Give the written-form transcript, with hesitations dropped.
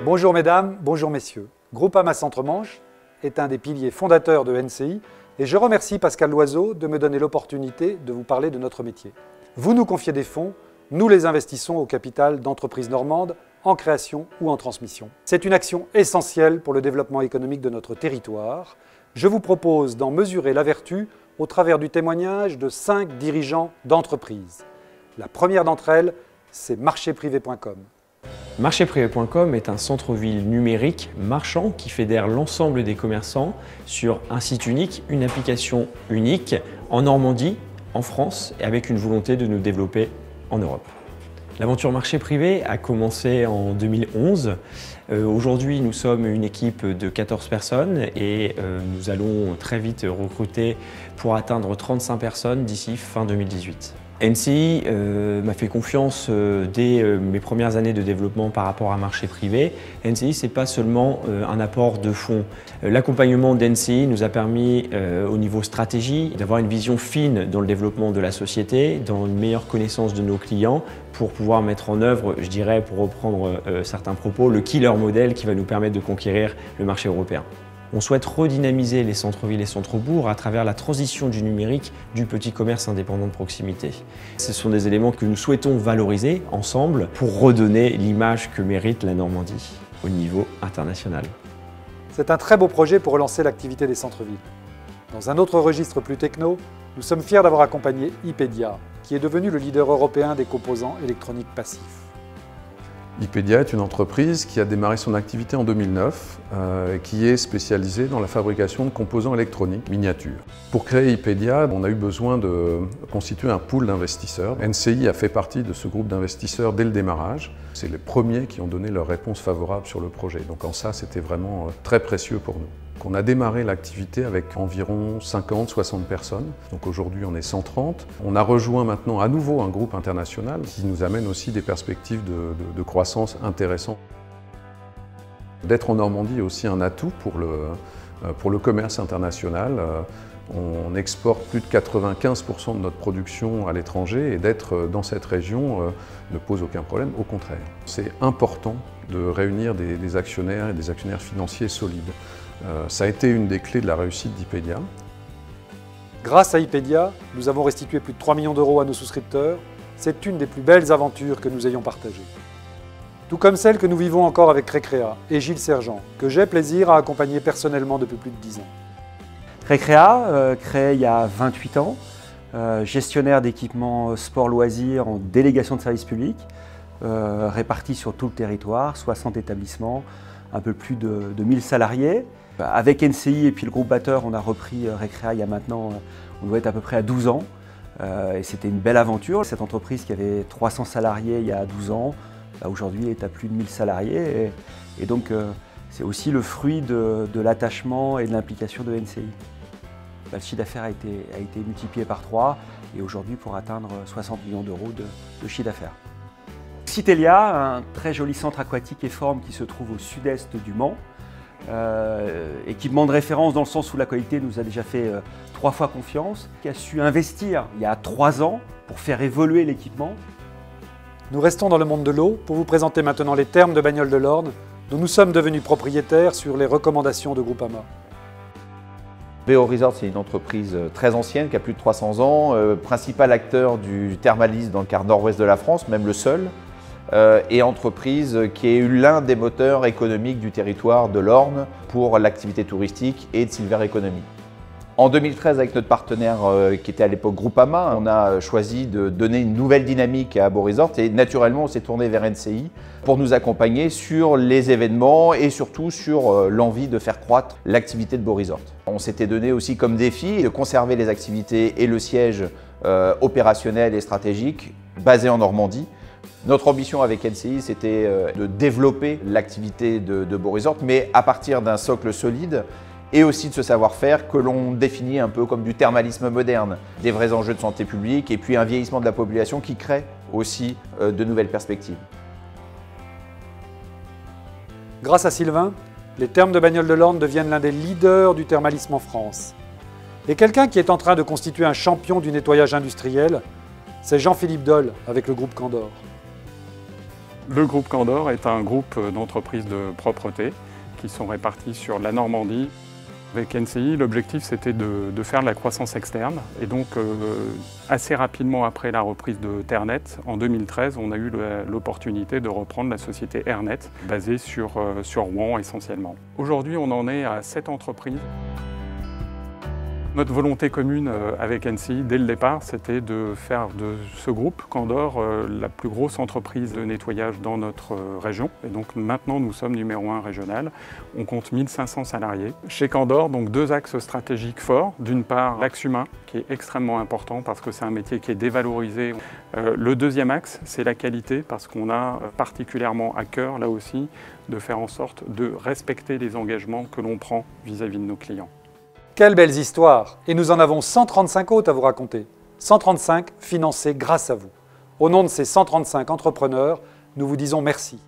Bonjour mesdames, bonjour messieurs. Groupama Centre-Manche est un des piliers fondateurs de NCI et je remercie Pascal Loiseau de me donner l'opportunité de vous parler de notre métier. Vous nous confiez des fonds, nous les investissons au capital d'entreprises normandes en création ou en transmission. C'est une action essentielle pour le développement économique de notre territoire. Je vous propose d'en mesurer la vertu au travers du témoignage de 5 dirigeants d'entreprises. La première d'entre elles, c'est marchéprivé.com. Marchéprivé.com est un centre-ville numérique marchand qui fédère l'ensemble des commerçants sur un site unique, une application unique en Normandie, en France et avec une volonté de nous développer en Europe. L'aventure marché privé a commencé en 2011. Aujourd'hui, nous sommes une équipe de 14 personnes et nous allons très vite recruter pour atteindre 35 personnes d'ici fin 2018. NCI m'a fait confiance dès mes premières années de développement par rapport à marché privé. NCI, ce n'est pas seulement un apport de fonds. L'accompagnement d'NCI nous a permis, au niveau stratégie, d'avoir une vision fine dans le développement de la société, dans une meilleure connaissance de nos clients, pour pouvoir mettre en œuvre, je dirais, pour reprendre certains propos, le killer model qui va nous permettre de conquérir le marché européen. On souhaite redynamiser les centres-villes et centres-bourgs à travers la transition du numérique du petit commerce indépendant de proximité. Ce sont des éléments que nous souhaitons valoriser ensemble pour redonner l'image que mérite la Normandie au niveau international. C'est un très beau projet pour relancer l'activité des centres-villes. Dans un autre registre plus techno, nous sommes fiers d'avoir accompagné Ipedia, qui est devenu le leader européen des composants électroniques passifs. Ipedia est une entreprise qui a démarré son activité en 2009, qui est spécialisée dans la fabrication de composants électroniques miniatures. Pour créer Ipedia, on a eu besoin de constituer un pool d'investisseurs. NCI a fait partie de ce groupe d'investisseurs dès le démarrage. C'est les premiers qui ont donné leur réponse favorable sur le projet. Donc en ça, c'était vraiment très précieux pour nous. On a démarré l'activité avec environ 50-60 personnes, donc aujourd'hui on est 130. On a rejoint maintenant à nouveau un groupe international qui nous amène aussi des perspectives de croissance intéressantes. D'être en Normandie est aussi un atout pour le commerce international. On exporte plus de 95% de notre production à l'étranger et d'être dans cette région ne pose aucun problème, au contraire. C'est important de réunir des actionnaires et des actionnaires financiers solides. Ça a été une des clés de la réussite d'Ipedia. Grâce à Ipedia, nous avons restitué plus de 3 millions d'euros à nos souscripteurs. C'est une des plus belles aventures que nous ayons partagées. Tout comme celle que nous vivons encore avec Recrea et Gilles Sergent, que j'ai plaisir à accompagner personnellement depuis plus de 10 ans. Recrea, créé il y a 28 ans, gestionnaire d'équipements sport-loisirs en délégation de service public, répartis sur tout le territoire, 60 établissements, un peu plus de 1000 salariés. Avec NCI et puis le groupe batteur, on a repris Recrea il y a maintenant, on doit être à peu près à 12 ans. Et c'était une belle aventure. Cette entreprise qui avait 300 salariés il y a 12 ans, aujourd'hui est à plus de 1000 salariés. Et donc c'est aussi le fruit de l'attachement et de l'implication de NCI. Le chiffre d'affaires a été multiplié par 3 et aujourd'hui pour atteindre 60 millions d'euros de chiffre d'affaires. Citelia, un très joli centre aquatique et forme qui se trouve au sud-est du Mans. Équipement de référence dans le sens où la qualité nous a déjà fait 3 fois confiance, qui a su investir il y a 3 ans pour faire évoluer l'équipement. Nous restons dans le monde de l'eau pour vous présenter maintenant les thermes de Bagnoles de l'Orne, dont nous sommes devenus propriétaires sur les recommandations de Groupama. BO Resort, c'est une entreprise très ancienne qui a plus de 300 ans, principal acteur du thermalisme dans le quart nord-ouest de la France, même le seul. Et entreprise qui est l'un des moteurs économiques du territoire de l'Orne pour l'activité touristique et de Silver Economy. En 2013, avec notre partenaire qui était à l'époque Groupama, on a choisi de donner une nouvelle dynamique à BO Resort et naturellement on s'est tourné vers NCI pour nous accompagner sur les événements et surtout sur l'envie de faire croître l'activité de BO Resort. On s'était donné aussi comme défi de conserver les activités et le siège opérationnel et stratégique basé en Normandie. Notre ambition avec NCI, c'était de développer l'activité de BO Resort, mais à partir d'un socle solide et aussi de ce savoir-faire que l'on définit un peu comme du thermalisme moderne, des vrais enjeux de santé publique et puis un vieillissement de la population qui crée aussi de nouvelles perspectives. Grâce à Sylvain, les thermes de Bagnoles de l'Orne deviennent l'un des leaders du thermalisme en France. Et quelqu'un qui est en train de constituer un champion du nettoyage industriel, c'est Jean-Philippe Doll avec le groupe Candor. Le groupe Candor est un groupe d'entreprises de propreté qui sont réparties sur la Normandie. Avec NCI, l'objectif c'était de faire de la croissance externe et donc assez rapidement après la reprise de Ternet, en 2013, on a eu l'opportunité de reprendre la société Airnet, basée sur Rouen essentiellement. Aujourd'hui, on en est à 7 entreprises. Notre volonté commune avec NCI, dès le départ, c'était de faire de ce groupe Candor la plus grosse entreprise de nettoyage dans notre région. Et donc maintenant, nous sommes numéro 1 régional. On compte 1500 salariés. Chez Candor, donc 2 axes stratégiques forts. D'une part, l'axe humain, qui est extrêmement important parce que c'est un métier qui est dévalorisé. Le deuxième axe, c'est la qualité, parce qu'on a particulièrement à cœur, là aussi, de faire en sorte de respecter les engagements que l'on prend vis-à-vis de nos clients. Quelles belles histoires! Et nous en avons 135 autres à vous raconter. 135 financées grâce à vous. Au nom de ces 135 entrepreneurs, nous vous disons merci.